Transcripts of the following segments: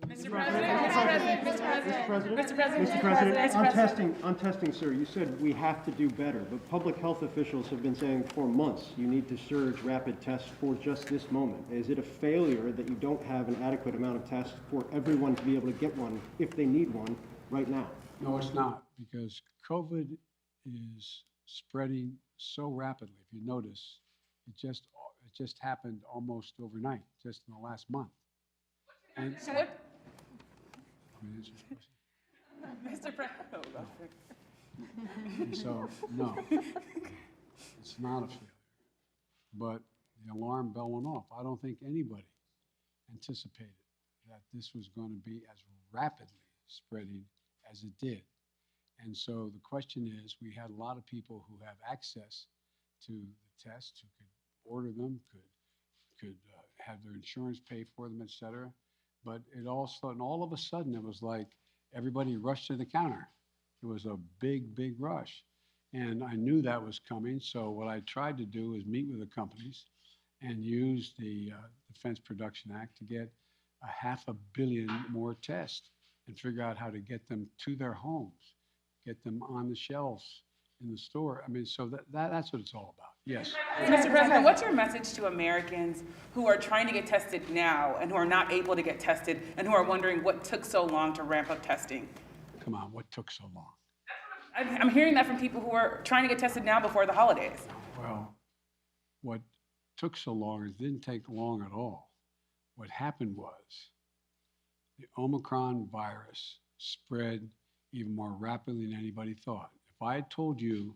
Mr. President, Mr. President, Mr. President, Mr. President, On testing, sir, you said we have to do better, but public health officials have been saying for months you need to surge rapid tests for just this moment. Is it a failure that you don't have an adequate amount of tests for everyone to be able to get one if they need one right now? No, it's not, because COVID is spreading so rapidly. If you notice, it just happened almost overnight, just in the last month. And so what, Let me answer your question. Mr. President, And so, no, it's not a failure. But the alarm bell went off. I don't think anybody anticipated that this was going to be as rapidly spreading as it did. And so the question is, we had a lot of people who have access to the tests, who could order them, could have their insurance pay for them, et cetera. But all of a sudden, it was like everybody rushed to the counter. It was a big, big rush. And I knew that was coming. So what I tried to do is meet with the companies and use the Defense Production Act to get 500 million more tests and figure out how to get them to their homes, get them on the shelves in the store. I mean, so that's what it's all about. Yes. Mr. President, what's your message to Americans who are trying to get tested now and who are not able to get tested and who are wondering what took so long to ramp up testing? Come on, what took so long? I'm hearing that from people who are trying to get tested now before the holidays. Well, what took so long, it didn't take long at all. What happened was the Omicron virus spread even more rapidly than anybody thought. If I had told you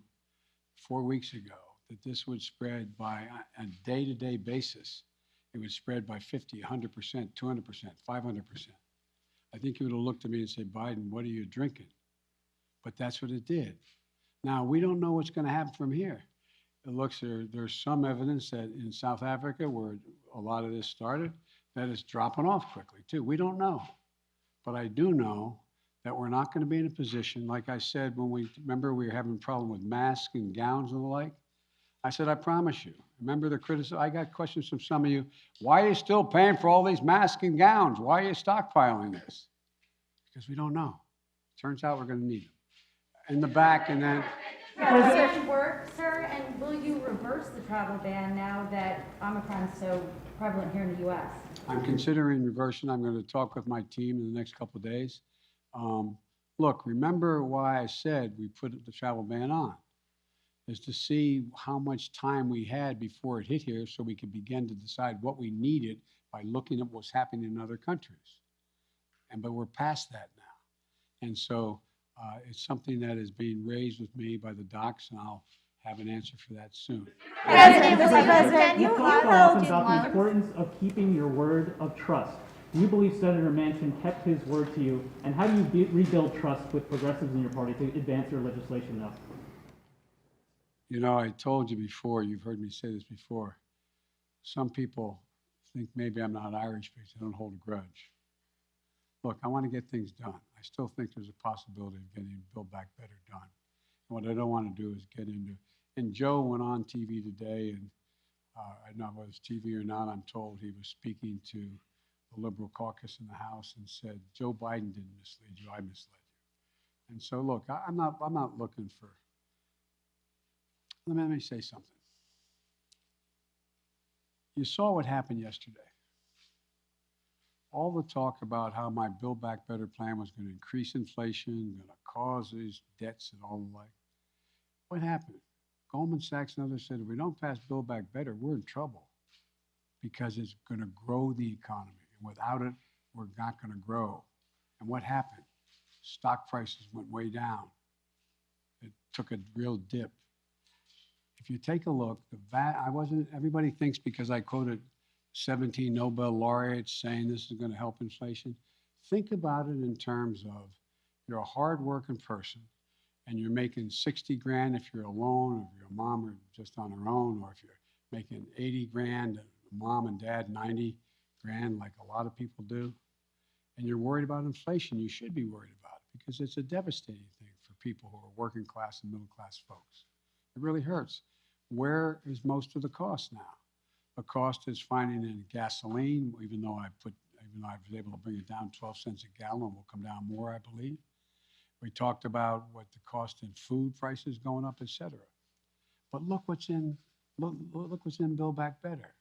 4 weeks ago that this would spread by a day-to-day basis, it would spread by 50, 100%, 200%, 500%. I think you would have looked at me and said, Biden, what are you drinking? But that's what it did. Now, we don't know what's going to happen from here. It looks there's some evidence that in South Africa, where a lot of this started, that it's dropping off quickly too. We don't know. But I do know that we're not going to be in a position, like I said, when we were having a problem with masks and gowns and the like. I said, I promise you. Remember the criticism? I got questions from some of you. Why are you still paying for all these masks and gowns? Why are you stockpiling this? Because we don't know. Turns out we're going to need them. In the back, and then. Does it work, sir? And will you reverse the travel ban now that Omicron is so prevalent here in the U.S.? I'm considering reversing. I'm going to talk with my team in the next couple of days. Look, remember why I said we put the travel ban on, is to see how much time we had before it hit here so we could begin to decide what we needed by looking at what's happening in other countries. But we're past that now. And so it's something that is being raised with me by the docs, and I'll have an answer for that soon. Mr. President, You talk often about the importance of keeping your word of trust. Do you believe Senator Manchin kept his word to you? And how do you rebuild trust with progressives in your party to advance your legislation now? You know, I told you before, you've heard me say this before, some people think maybe I'm not Irish because I don't hold a grudge. Look, I want to get things done. I still think there's a possibility of getting Build Back Better done. And what I don't want to do is get into, and Joe went on TV today, and I don't know whether it's TV or not, I'm told he was speaking to the Liberal caucus in the House and said, Joe Biden didn't mislead you, I misled you. And so look, I'm not looking for, let me say something. You saw what happened yesterday. All the talk about how my Build Back Better plan was going to increase inflation, going to cause these debts and all the like. What happened? Goldman Sachs and others said, if we don't pass Build Back Better, we're in trouble because it's going to grow the economy. And without it, we're not going to grow. And what happened? Stock prices went way down. It took a real dip. If you take a look, everybody thinks because I quoted 17 Nobel laureates saying this is going to help inflation. Think about it in terms of you're a hardworking person and you're making 60 grand if you're alone, or if your mom are just on her own, or if you're making 80 grand, mom and dad 90 grand like a lot of people do, and you're worried about inflation, you should be worried about it because it's a devastating thing for people who are working class and middle class folks. It really hurts. Where is most of the cost now? The cost is finding in gasoline, even though even though I was able to bring it down 12 cents a gallon, will come down more, I believe. We talked about what the cost in food prices going up, et cetera. But look what's in Build Back Better.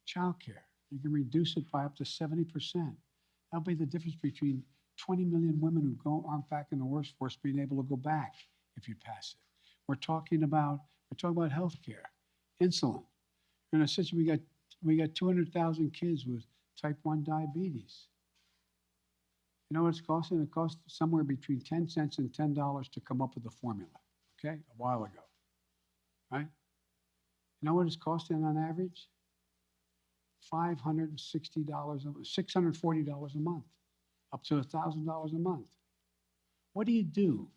Childcare. You can reduce it by up to 70%. That'll be the difference between 20 million women who aren't back in the workforce being able to go back if you pass it. We're talking about health care, insulin. You're in a situation we got 200,000 kids with type 1 diabetes. You know what it's costing? It cost somewhere between 10 cents and $10 to come up with the formula, okay, a while ago, right? You know what it's costing on average? $560, $640 a month, up to $1,000 a month. What do you do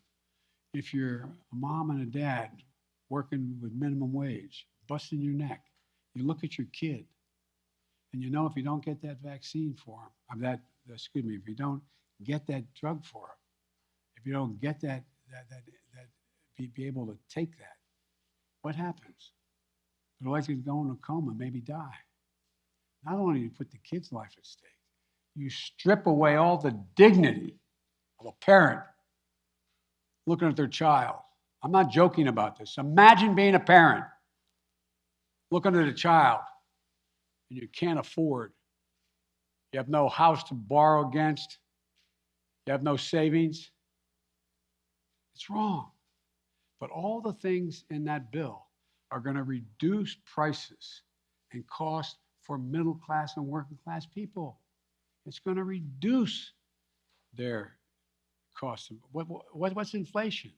if you're a mom and a dad working with minimum wage, busting your neck? You look at your kid, and you know if you don't get that vaccine for him, if you don't get that drug for him, if you don't get be able to take that, what happens? They're likely to go in a coma, maybe die. Not only do you put the kid's life at stake, you strip away all the dignity of a parent looking at their child. I'm not joking about this. Imagine being a parent, looking at a child, and you can't afford. You have no house to borrow against. You have no savings. It's wrong. But all the things in that bill are going to reduce prices and cost for middle class and working class people. It's going to reduce their costs. What's inflation?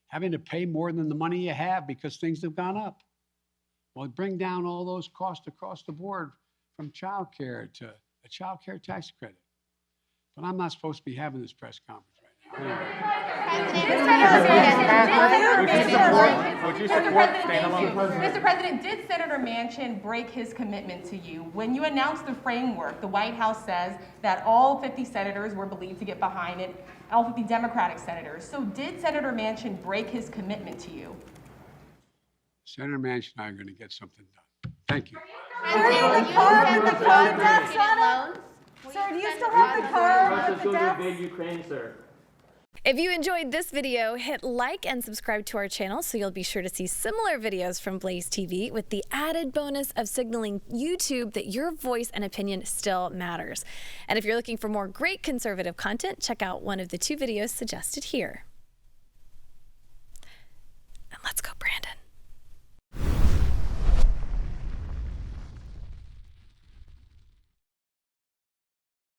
Having to pay more than the money you have because things have gone up. Well, bring down all those costs across the board, from child care to a child care tax credit. But I'm not supposed to be having this press conference right now. Would you support standalone? Mr. President, did Senator Manchin break his commitment to you? When you announced the framework, the White House says that all 50 senators were believed to get behind it, all 50 Democratic senators. So did Senator Manchin break his commitment to you? Senator Manchin and I are going to get something done. Thank you. Sir, do you have the card deaths on it? Sir, do you still have the card with the deaths? Ukraine, sir. If you enjoyed this video, hit like and subscribe to our channel so you'll be sure to see similar videos from BlazeTV with the added bonus of signaling YouTube that your voice and opinion still matters. And if you're looking for more great conservative content, check out one of the 2 videos suggested here.